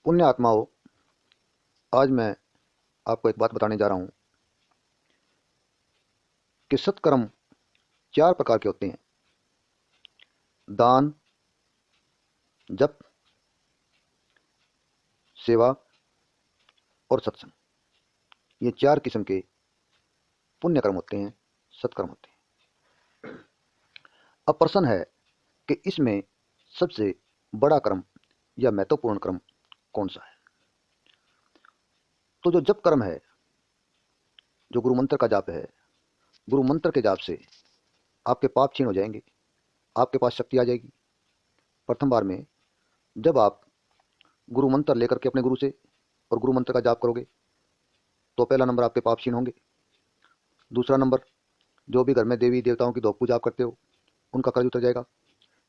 पुण्य आत्माओं, आज मैं आपको एक बात बताने जा रहा हूं कि सत्कर्म 4 प्रकार के होते हैं। दान, जप, सेवा और सत्संग। ये 4 किस्म के पुण्य कर्म होते हैं, सत्कर्म होते हैं। अब प्रश्न है कि इसमें सबसे बड़ा कर्म या महत्वपूर्ण कर्म कौन सा है? तो जो जप कर्म है, जो गुरु मंत्र का जाप है, गुरु मंत्र के जाप से आपके पाप क्षीण हो जाएंगे, आपके पास शक्ति आ जाएगी। प्रथम बार में जब आप गुरु मंत्र लेकर के अपने गुरु से और गुरु मंत्र का जाप करोगे तो पहला नंबर आपके पाप क्षीण होंगे। दूसरा नंबर, जो भी घर में देवी देवताओं की धोख पूजा आप करते हो उनका कर्ज उतर जाएगा।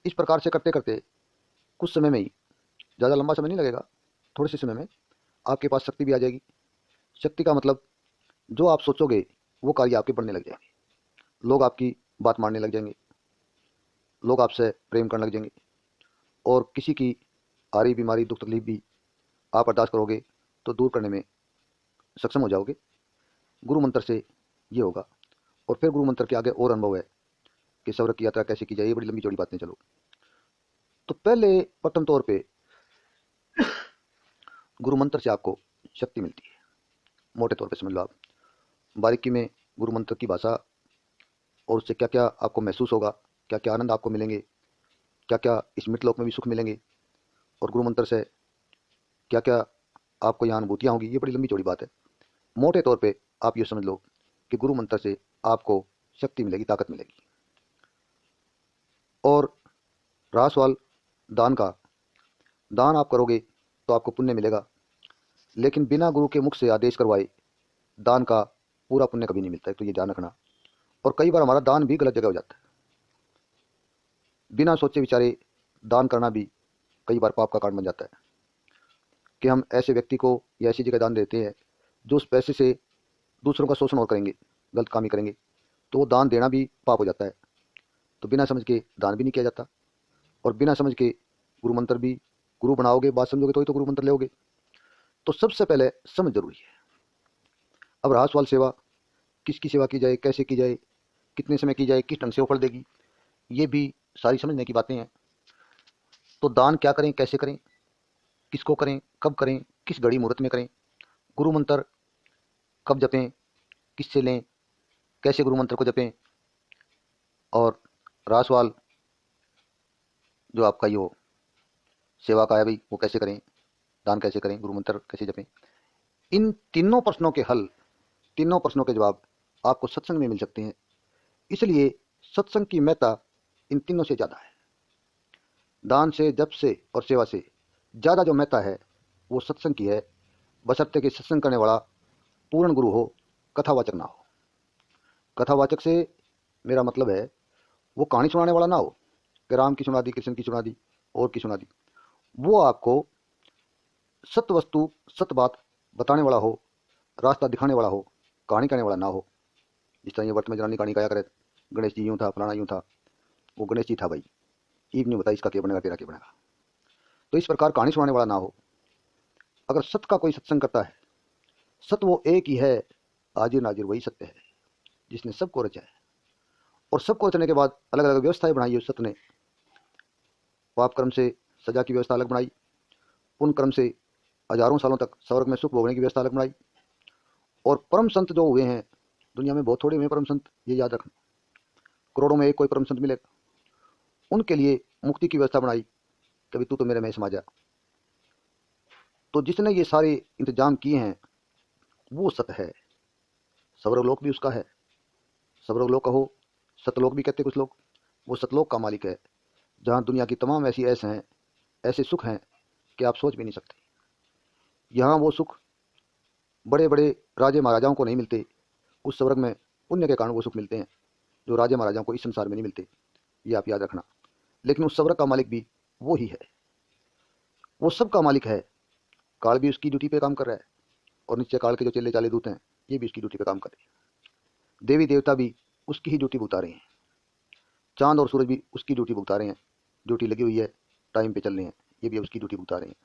इस प्रकार से करते करते कुछ समय में ही, ज़्यादा लंबा समय नहीं लगेगा, थोड़े से समय में आपके पास शक्ति भी आ जाएगी। शक्ति का मतलब जो आप सोचोगे वो कार्य आपके बढ़ने लग जाएंगे, लोग आपकी बात मानने लग जाएंगे, लोग आपसे प्रेम करने लग जाएंगे और किसी की आ रही बीमारी, दुख तकलीफ भी आप बर्दाश्त करोगे तो दूर करने में सक्षम हो जाओगे। गुरु मंत्र से ये होगा। और फिर गुरु मंत्र के आगे और अनुभव है कि सौरभ की यात्रा कैसे की जाए, ये बड़ी लंबी चौड़ी बातें। चलो, तो पहले प्रथम तौर पे गुरु मंत्र से आपको शक्ति मिलती है। मोटे तौर पे समझ लो आप, बारीकी में गुरु मंत्र की भाषा और उससे क्या क्या आपको महसूस होगा, क्या क्या आनंद आपको मिलेंगे, क्या क्या इस मृतलोक में भी सुख मिलेंगे, और गुरु मंत्र से क्या क्या आपको यहाँ अनुभूतियाँ होंगी, ये बड़ी लंबी चौड़ी बात है। मोटे तौर पे आप ये समझ लो कि गुरु मंत्र से आपको शक्ति मिलेगी, ताकत मिलेगी। और रहा सवाल दान का, दान आप करोगे तो आपको पुण्य मिलेगा, लेकिन बिना गुरु के मुख से आदेश करवाए दान का पूरा पुण्य कभी नहीं मिलता है, तो ये ध्यान रखना। और कई बार हमारा दान भी गलत जगह हो जाता है। बिना सोचे विचारे दान करना भी कई बार पाप का कारण बन जाता है कि हम ऐसे व्यक्ति को या ऐसी जगह दान देते हैं जो उस पैसे से दूसरों का शोषण और करेंगे, गलत काम ही करेंगे, तो वो दान देना भी पाप हो जाता है। तो बिना समझ के दान भी नहीं किया जाता, और बिना समझ के गुरु मंत्र भी, गुरु बनाओगे, बात समझोगे तो ही तो गुरु मंत्र लोगे। तो सबसे पहले समझ जरूरी है। अब रहा सवाल सेवा, किसकी सेवा की जाए, कैसे की जाए, कितने समय की जाए, किस ढंग से वो फल देगी, ये भी सारी समझने की बातें हैं। तो दान क्या करें, कैसे करें, किसको करें, कब करें, किस घड़ी मुहूर्त में करें, गुरु मंत्र कब जपें, किससे लें, कैसे गुरु मंत्र को जपें, और रहा सवाल जो आपका ये हो सेवा का है भाई, वो कैसे करें, दान कैसे करें, गुरु मंत्र कैसे जपें। इन तीनों प्रश्नों के हल, तीनों प्रश्नों के जवाब आपको सत्संग में मिल सकते हैं। इसलिए सत्संग की महत्ता इन तीनों से ज़्यादा है। दान से, जप से और सेवा से ज़्यादा जो महत्ता है वो सत्संग की है, बशर्ते कि सत्संग करने वाला पूर्ण गुरु हो, कथावाचक ना हो। कथावाचक से मेरा मतलब है वो कहानी सुनाने वाला ना हो कि राम की सुना दी, कृष्ण की सुना दी, और की सुना दी। वो आपको सत्य वस्तु, सत्य बात बताने वाला हो, रास्ता दिखाने वाला हो, कहानी कहने वाला ना हो। जिस तरह ये वर्तमान जनानी कहानी कहा करे, गणेश जी यूँ था, फलाना यूँ था, वो गणेश जी था भाई, ईब नहीं बताई इसका क्या बनेगा, तेरा क्या बनेगा। तो इस प्रकार कहानी सुनाने वाला ना हो। अगर सत्य का कोई सत्संग करता है, सत्य वो एक ही है, हाजिर नाजिर वही सत्य है जिसने सबको रचा है। और सबको रचने के बाद अलग अलग व्यवस्थाएं बनाई है उस सत्य ने। पाप कर्म से सजा की व्यवस्था अलग बनाई, पुण्य कर्म से हजारों सालों तक स्वर्ग में सुख भोगने की व्यवस्था अलग बनाई। और परम संत जो हुए हैं, दुनिया में बहुत थोड़े हुए परम संत, ये याद रखना, करोड़ों में एक कोई परम संत मिलेगा। उनके लिए मुक्ति की व्यवस्था बनाई, कभी तू तो मेरे में समा जा। तो जिसने ये सारे इंतजाम किए हैं वो सत्य है। स्वर्गलोक भी उसका है, स्वर्गलोक कहो, सतलोक भी कहते कुछ लोग, वो सतलोक का मालिक है, जहाँ दुनिया की तमाम ऐसी ऐसे हैं, ऐसे सुख हैं कि आप सोच भी नहीं सकते। यहाँ वो सुख बड़े बड़े राजे महाराजाओं को नहीं मिलते, उस स्वर्ग में पुण्य के कारण वो सुख मिलते हैं जो राजे महाराजाओं को इस संसार में नहीं मिलते, ये आप याद रखना। लेकिन उस स्वर्ग का मालिक भी वो ही है, वो सबका मालिक है। काल भी उसकी ड्यूटी पे काम कर रहा है, और नीचे काल के जो चेले चाले दूत हैं ये भी उसकी ड्यूटी पे काम कर रहे हैं। देवी देवता भी उसकी ही ड्यूटी भुगता रहे हैं, चांद और सूरज भी उसकी ड्यूटी भुगता रहे हैं, ड्यूटी लगी हुई है, टाइम पे चल रहे हैं, ये भी उसकी ड्यूटी भुगता रहे हैं।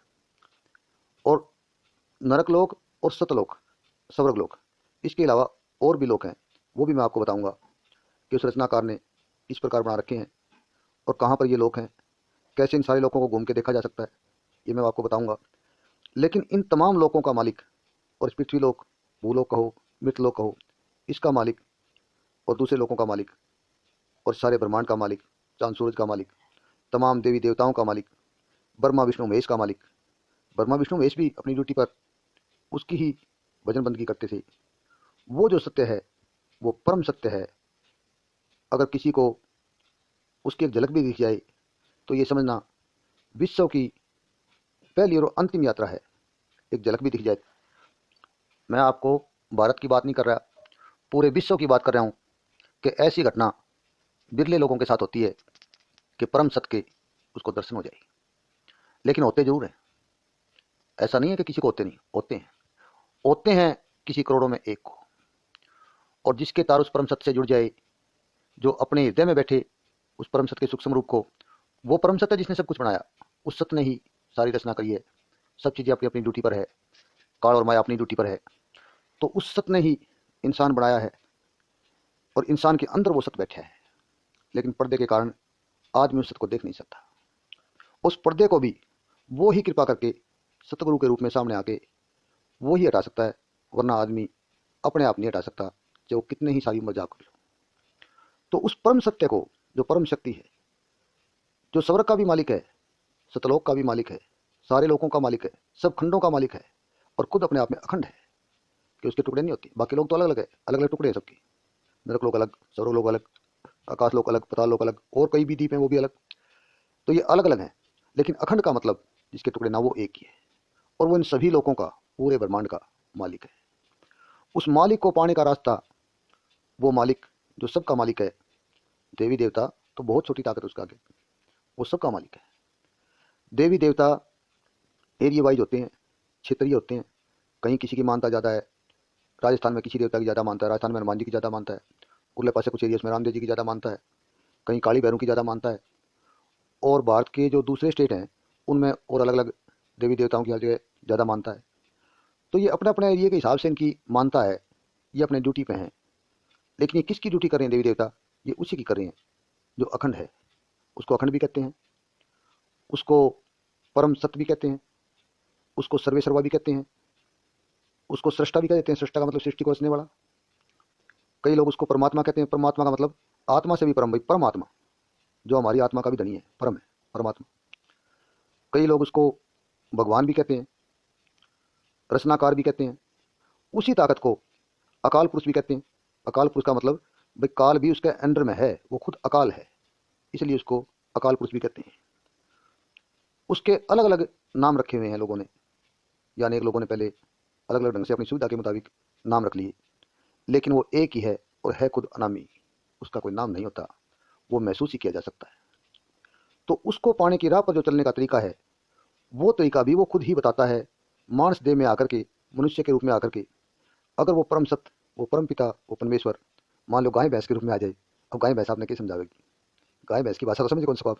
और नरक लोक और सतलोक, स्वर्ग लोक, इसके अलावा और भी लोक हैं, वो भी मैं आपको बताऊंगा कि उस रचनाकार ने इस प्रकार बना रखे हैं और कहाँ पर ये लोक हैं, कैसे इन सारे लोकों को घूम के देखा जा सकता है, ये मैं आपको बताऊंगा। लेकिन इन तमाम लोकों का मालिक, और इस पृथ्वी लोक, भूलोक कहो, मृतलोक कहो, इसका मालिक और दूसरे लोकों का मालिक और सारे ब्रह्मांड का मालिक, चांद सूरज का मालिक, तमाम देवी देवताओं का मालिक, ब्रह्मा विष्णु महेश का मालिक। ब्रह्मा विष्णु महेश भी अपनी ड्यूटी पर उसकी ही भजन बंदगी करते थे। वो जो सत्य है वो परम सत्य है। अगर किसी को उसकी एक झलक भी दिख जाए तो ये समझना विश्व की पहली और अंतिम यात्रा है। एक झलक भी दिख जाए, मैं आपको भारत की बात नहीं कर रहा, पूरे विश्व की बात कर रहा हूँ कि ऐसी घटना बिरले लोगों के साथ होती है कि परम सत्य के उसको दर्शन हो जाए। लेकिन होते जरूर हैं, ऐसा नहीं है कि किसी को होते नहीं, होते हैं किसी करोड़ों में एक को। और जिसके तार उस परम सत्य से जुड़ जाए, जो अपने हृदय में बैठे उस परम सत्य के सूक्ष्म रूप को, वो परम सत्य जिसने सब कुछ बनाया, उस सत्य ने ही सारी रचना करी है। सब चीज़ें अपनी अपनी ड्यूटी पर है, काल और माया अपनी ड्यूटी पर है, तो उस सत्य ने ही इंसान बनाया है और इंसान के अंदर वो सत्य बैठा है। लेकिन पर्दे के कारण आदमी उस सत्य को देख नहीं सकता। उस पर्दे को भी वो ही कृपा करके सतगुरु के रूप में सामने आके वो ही हटा सकता है, वरना आदमी अपने आप नहीं हटा सकता, चाहे वो कितने ही सारी उम्र जाग कर लो। तो उस परम सत्य को, जो परम शक्ति है, जो स्वर्ग का भी मालिक है, सतलोक का भी मालिक है, सारे लोगों का मालिक है, सब खंडों का मालिक है, और खुद अपने आप में अखंड है कि उसके टुकड़े नहीं होते। बाकी लोग तो अलग अलग है, अलग अलग टुकड़े हैं सबके, नरक लोग अलग, स्वर्ग लोग अलग, आकाश लोग अलग, पताल लोग अलग, और कई भी द्वीप हैं वो भी अलग। तो ये अलग अलग हैं, लेकिन अखंड का मतलब जिसके टुकड़े ना वो एक ही है, और वो इन सभी लोगों का, पूरे ब्रह्मांड का मालिक है। उस मालिक को पाने का रास्ता, वो मालिक जो सबका मालिक है, देवी देवता तो बहुत छोटी ताकत है उसके आगे, वो सबका मालिक है। देवी देवता एरिया वाइज होते हैं, क्षेत्रीय होते हैं। कहीं किसी की मानता ज़्यादा है, राजस्थान में किसी देवता की ज़्यादा मानता है, राजस्थान में हनुमान जी की ज़्यादा मानता है, उरले पासे कुछ एरियाज में रामदेव जी की ज़्यादा मानता है, कहीं काली भैरव की ज़्यादा मानता है, और भारत के जो दूसरे स्टेट हैं उनमें और अलग अलग देवी देवताओं की हर जगह ज़्यादा मानता है। तो ये अपने अपने एरिया के हिसाब से इनकी मानता है, ये अपने ड्यूटी पे हैं। लेकिन ये किसकी ड्यूटी कर रहे हैं देवी देवता? ये उसी की कर रहे हैं जो अखंड है। उसको अखंड भी कहते हैं, उसको परम सत्य भी कहते हैं, उसको सर्वे सर्वा भी कहते हैं, उसको सृष्टा भी कहते हैं। सृष्टा का मतलब सृष्टि को रचने वाला। कई लोग उसको परमात्मा कहते हैं। परमात्मा का मतलब आत्मा से भी परम, भाई परमात्मा, जो हमारी आत्मा का भी धनी है, परम है परमात्मा। कई लोग उसको भगवान भी कहते हैं, रचनाकार भी कहते हैं। उसी ताकत को अकाल पुरुष भी कहते हैं। अकाल पुरुष का मतलब भाई काल भी उसके अंडर में है, वो खुद अकाल है, इसलिए उसको अकाल पुरुष भी कहते हैं। उसके अलग अलग नाम रखे हुए हैं लोगों ने, यानी एक लोगों ने पहले अलग अलग ढंग से अपनी सुविधा के मुताबिक नाम रख लिए, लेकिन वो एक ही है और है खुद अनामी। उसका कोई नाम नहीं होता, वो महसूस ही किया जा सकता है। तो उसको पाने की राह पर जो चलने का तरीका है, वो तरीका भी वो खुद ही बताता है, मानस देह में आकर के, मनुष्य के रूप में आकर के। अगर वो परम सत्य, वो परम पिता, वो परमेश्वर मान लो गाय भैंस के रूप में आ जाए। अब गाय भैंस आपने क्या समझाएगी? गाय भैंस की भाषा तो समझे कौन सा आप?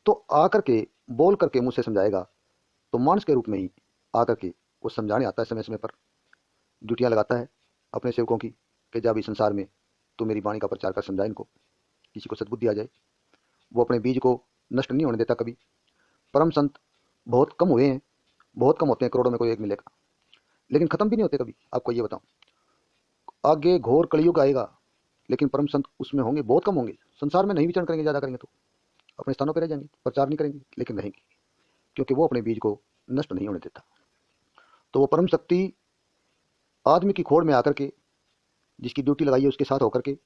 तो आकर के बोल करके मुझसे समझाएगा, तो मानस के रूप में ही आकर के वो समझाने आता है, समय समय पर ड्यूटियाँ लगाता है अपने सेवकों की कि जब इस संसार में तो मेरी वाणी का प्रचार कर समझाए इनको, किसी को सद्बुद्धि आ जाए। वो अपने बीज को नष्ट नहीं होने देता कभी। परम संत बहुत कम हुए हैं, बहुत कम होते हैं, करोड़ों में कोई एक मिलेगा, लेकिन खत्म भी नहीं होते कभी। आपको ये बताऊं, आगे घोर कलयुग आएगा, लेकिन परम संत उसमें होंगे, बहुत कम होंगे। संसार में नहीं विचरण करेंगे, ज़्यादा करेंगे तो अपने स्थानों पर रह जाएंगे, प्रचार नहीं करेंगे, लेकिन रहेंगे, क्योंकि वो अपने बीज को नष्ट नहीं होने देता। तो वो परम शक्ति आदमी की खोड़ में आकर के, जिसकी ड्यूटी लगाई है उसके साथ होकर के,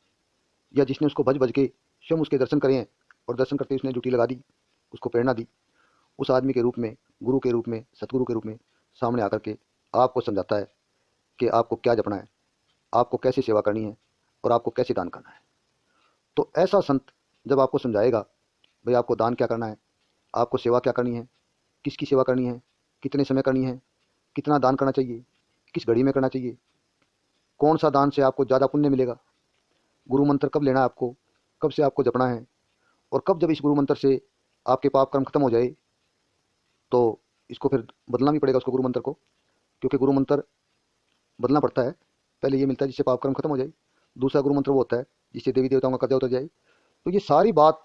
या जिसने उसको भज भज के स्वयं उसके दर्शन करे हैं, और दर्शन करते उसने ड्यूटी लगा दी, उसको प्रेरणा दी, उस आदमी के रूप में, गुरु के रूप में, सतगुरु के रूप में सामने आकर के आपको समझाता है कि आपको क्या जपना है, आपको कैसे सेवा करनी है, और आपको कैसे दान करना है। तो ऐसा संत जब आपको समझाएगा भाई आपको दान क्या करना है, आपको सेवा क्या करनी है, किसकी सेवा करनी है, कितने समय करनी है, कितना दान करना चाहिए, किस घड़ी में करना चाहिए, कौन सा दान से आपको ज़्यादा पुण्य मिलेगा, गुरु मंत्र कब लेना है आपको, कब से आपको जपना है, और कब जब इस गुरु मंत्र से आपके पाप कर्म खत्म हो जाए तो इसको फिर बदलना भी पड़ेगा उसको, गुरु मंत्र को, क्योंकि गुरु मंत्र बदलना पड़ता है। पहले ये मिलता है जिससे पाप कर्म खत्म हो जाए, दूसरा गुरु मंत्र वो होता है जिससे देवी देवताओं का कर्जा उतर जाए। तो ये सारी बात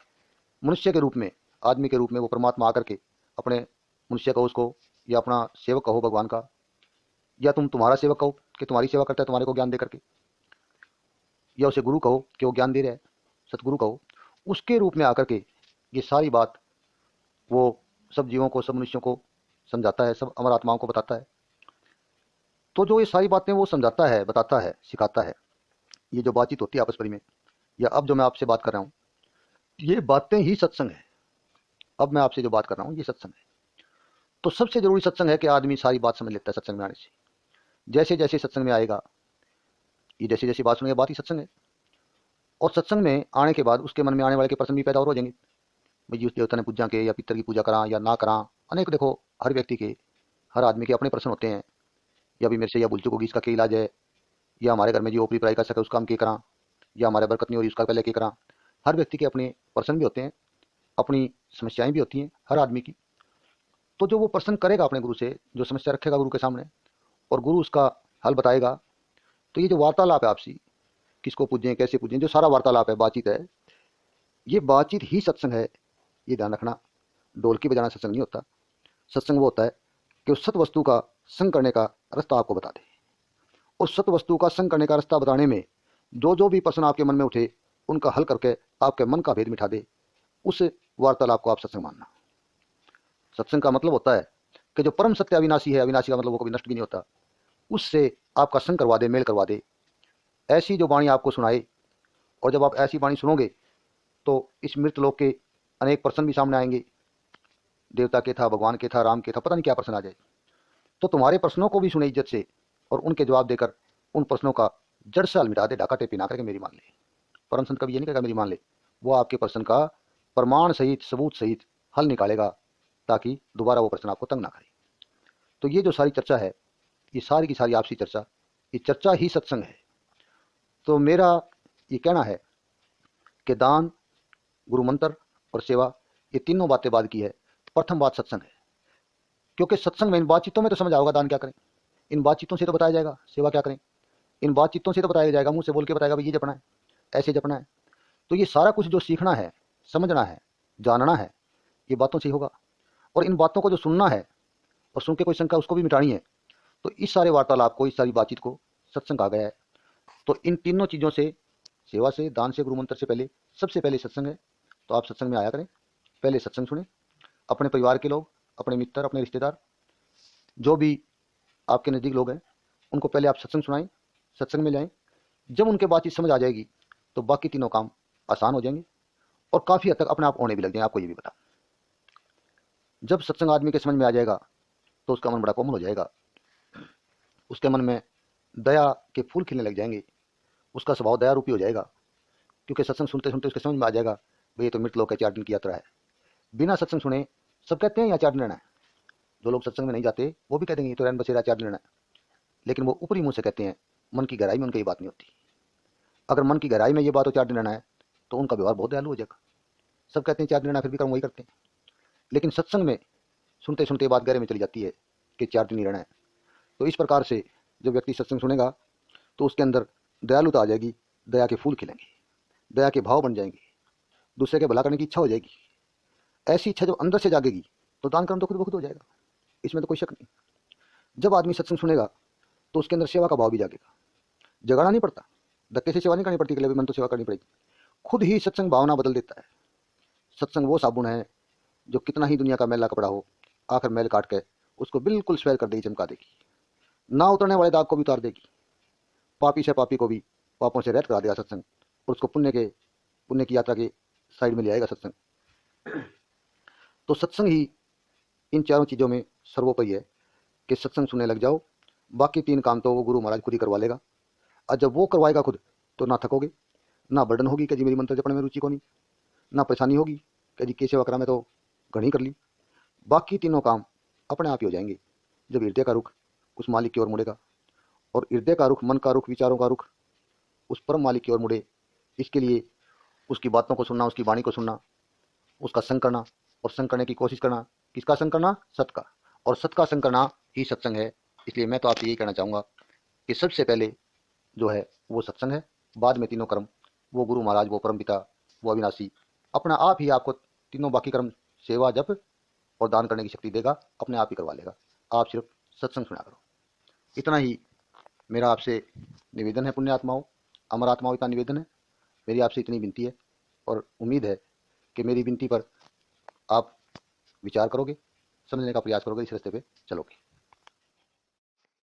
मनुष्य के रूप में, आदमी के रूप में वो परमात्मा आकर के अपने मनुष्य को, उसको, या अपना सेवक कहो भगवान का, या तुम्हारा सेवक कहो कि तुम्हारी सेवा करता है तुम्हारे को ज्ञान दे करके, या उसे गुरु कहो कि वो ज्ञान दे रहा है, सतगुरु कहो, उसके रूप में आकर के ये सारी बात वो सब जीवों को, सब मनुष्यों को समझाता है, सब अमर आत्माओं को बताता है। तो जो ये सारी बातें वो समझाता है, बताता है, सिखाता है, ये जो बातचीत होती है आपस में, या अब जो मैं आपसे बात कर रहा हूँ, ये बातें ही सत्संग है। अब मैं आपसे जो बात कर रहा हूँ ये सत्संग है। तो सबसे जरूरी सत्संग है कि आदमी सारी बात समझ लेता है सत्संग में आने से। जैसे जैसे सत्संग में आएगा, ये जैसे जैसे बात सुनेगा, बात ही सत्संग है। और सत्संग में आने के बाद उसके मन में आने वाले के प्रश्न भी पैदा और हो जाएंगे। भाई उस देवता ने पूजा के, या पितर की पूजा करा या ना करा, अनेक, देखो हर व्यक्ति के, हर आदमी के अपने प्रश्न होते हैं। या भी मेरे से या भूल चुक होगी, इसका क्या इलाज है, या हमारे घर में जो ओपरी पढ़ाई कर सके उसका हम क्या करा, या हमारे बरकत नहीं हो रही उसका पहले क्या करा। हर व्यक्ति के अपने प्रश्न भी होते हैं, अपनी समस्याएं भी होती हैं हर आदमी की। तो जो वो प्रश्न करेगा अपने गुरु से, जो समस्या रखेगा गुरु के सामने, और गुरु उसका हल बताएगा, तो ये जो वार्तालाप है आपसी, किसको पूजें, कैसे पूजें, जो सारा वार्तालाप है, बातचीत है, ये बातचीत ही सत्संग है। ये ध्यान रखना, ढोलकी बजाना सत्संग नहीं होता। सत्संग वो होता है कि उस सत वस्तु का संग करने का रास्ता आपको बता दे। उस सत वस्तु का संग करने का रास्ता बताने में जो जो भी प्रश्न आपके मन में उठे उनका हल करके आपके मन का भेद मिटा दे, उस वार्तालाप को आप सत्संग मानना। सत्संग का मतलब होता है कि जो परम सत्य अविनाशी है, अविनाशी का मतलब वो कभी नष्ट भी नहीं होता, उससे आपका संग करवा दे, मेल करवा दे। ऐसी जो वाणी आपको सुनाए, और जब आप ऐसी वाणी सुनोगे तो इस मृत लोक के अनेक प्रश्न भी सामने आएंगे। देवता के था, भगवान के था, राम के था, पता नहीं क्या प्रश्न आ जाए। तो तुम्हारे प्रश्नों को भी सुने इज्जत से, और उनके जवाब देकर उन प्रश्नों का जड़ से हल मिटा दे, डाका टेपी ना करके मेरी मान ले। परम संत कभी ये नहीं कहेगा मेरी मान ले, वो आपके प्रश्न का प्रमाण सहित, सबूत सहित हल निकालेगा, ताकि दोबारा वो प्रश्न आपको तंग ना करे। तो ये जो सारी चर्चा है, ये सारी की सारी आपसी चर्चा, ये चर्चा ही सत्संग है। तो मेरा ये कहना है कि दान, गुरु मंत्र और सेवा, ये तीनों बातें बाद की है। प्रथम बात सत्संग है, क्योंकि सत्संग में इन बातचीतों में तो समझ आओगा दान क्या करें, इन बातचीतों से तो बताया जाएगा सेवा क्या करें, इन बातचीतों से तो बताया जाएगा, मुंह से बोल के बताएगा भाई ये जपना है, ऐसे जपना है। तो ये सारा कुछ जो सीखना है, समझना है, जानना है, ये बातों से ही होगा। और इन बातों को जो सुनना है, और सुन के कोई शंका उसको भी मिटानी है, तो इस सारे वार्तालाप को, इस सारी बातचीत को सत्संग कहा गया है। तो इन तीनों चीज़ों से, सेवा से, दान से, गुरु मंत्र से पहले, सबसे पहले सत्संग है। तो आप सत्संग में आया करें, पहले सत्संग सुने। अपने परिवार के लोग, अपने मित्र, अपने रिश्तेदार, जो भी आपके नज़दीक लोग हैं, उनको पहले आप सत्संग सुनाएं, सत्संग में जाएं। जब उनके बातचीत समझ आ जाएगी तो बाकी तीनों काम आसान हो जाएंगे, और काफ़ी हद तक अपने आप होने भी लग जाएंगे। आपको ये भी बता, जब सत्संग आदमी के समझ में आ जाएगा तो उसका मन बड़ा कोमल हो जाएगा, उसके मन में दया के फूल खिलने लग जाएंगे, उसका स्वभाव दया रूपी हो जाएगा। क्योंकि सत्संग सुनते सुनते उसके समझ में आ जाएगा भाई ये तो मृत लोक है, 4 दिन की यात्रा है। बिना सत्संग सुने सब कहते हैं यहाँ 4 दिन रहना है। जो लोग सत्संग में नहीं जाते वो भी कहते हैं ये तो रैन बसेरा 4 दिन रहना है, लेकिन वो ऊपरी मुंह से कहते हैं, मन की गहराई में उनकी ये बात नहीं होती। अगर मन की गहराई में ये बात हो 4 दिन रहना है, तो उनका व्यवहार बहुत दयालु हो जाएगा। सब कहते हैं 4 दिन रहना, फिर भी कर्म वही करते हैं। लेकिन सत्संग में सुनते सुनते बात गहरे में चली जाती है कि 4 दिन ही रहना है। तो इस प्रकार से जब व्यक्ति सत्संग सुनेगा तो उसके अंदर दयालुता आ जाएगी, दया के फूल खिलेंगे, दया के भाव बन जाएंगे, दूसरे के भला करने की इच्छा हो जाएगी। ऐसी इच्छा जब अंदर से जागेगी तो दान कर्म तो खुद ब खुद हो जाएगा, इसमें तो कोई शक नहीं। जब आदमी सत्संग सुनेगा तो उसके अंदर सेवा का भाव भी जागेगा। जगाना नहीं पड़ता, धक्के से सेवा नहीं करनी पड़ती कि मन तो सेवा करनी पड़ेगी, खुद ही सत्संग भावना बदल देता है। सत्संग वो साबुन है जो कितना ही दुनिया का मैला कपड़ा हो, आकर मैल काट के उसको बिल्कुल स्वेर कर देगी, चमका देगी, ना उतरने वाले दाग को भी उतार देगी। पापी से पापी को भी पापों से रहित करा देगा सत्संग, और उसको पुण्य की यात्रा के साइड में ले आएगा सत्संग। तो सत्संग ही इन चारों चीज़ों में सर्वोपरि है कि सत्संग सुनने लग जाओ, बाकी 3 काम तो वो गुरु महाराज खुद ही करवा लेगा। और जब वो करवाएगा खुद, तो ना थकोगे, ना बर्डन होगी कि जी मेरी मंत्र जपने में रुचि को नहीं, ना परेशानी होगी कि जी कैसे वकरा में तो घनी कर ली। बाकी तीनों काम अपने आप ही हो जाएंगे जब हृदय का रुख उस मालिक की ओर मुड़ेगा, और हृदय का रुख, मन का रुख, विचारों का रुख उस परम मालिक की ओर मुड़े। इसके लिए उसकी बातों को सुनना, उसकी वाणी को सुनना, उसका संग करना, और संग करने की कोशिश करना। किसका संग करना? सत का। और सत का संग करना ही सत्संग है। इसलिए मैं तो आपसे यही कहना चाहूँगा कि सबसे पहले जो है वो सत्संग है, बाद में तीनों कर्म। वो गुरु महाराज, वो परम पिता, वो अविनाशी अपना आप ही आपको तीनों बाकी कर्म, सेवा, जप और दान करने की शक्ति देगा, अपने आप ही करवा लेगा। आप सिर्फ सत्संग सुना करो। इतना ही मेरा आपसे निवेदन है। पुण्यात्माओं, अमर आत्माओं, इतना निवेदन है, मेरी आपसे इतनी विनती है। और उम्मीद है कि मेरी विनती पर आप विचार करोगे, समझने का प्रयास करोगे, इस रास्ते पे चलोगे।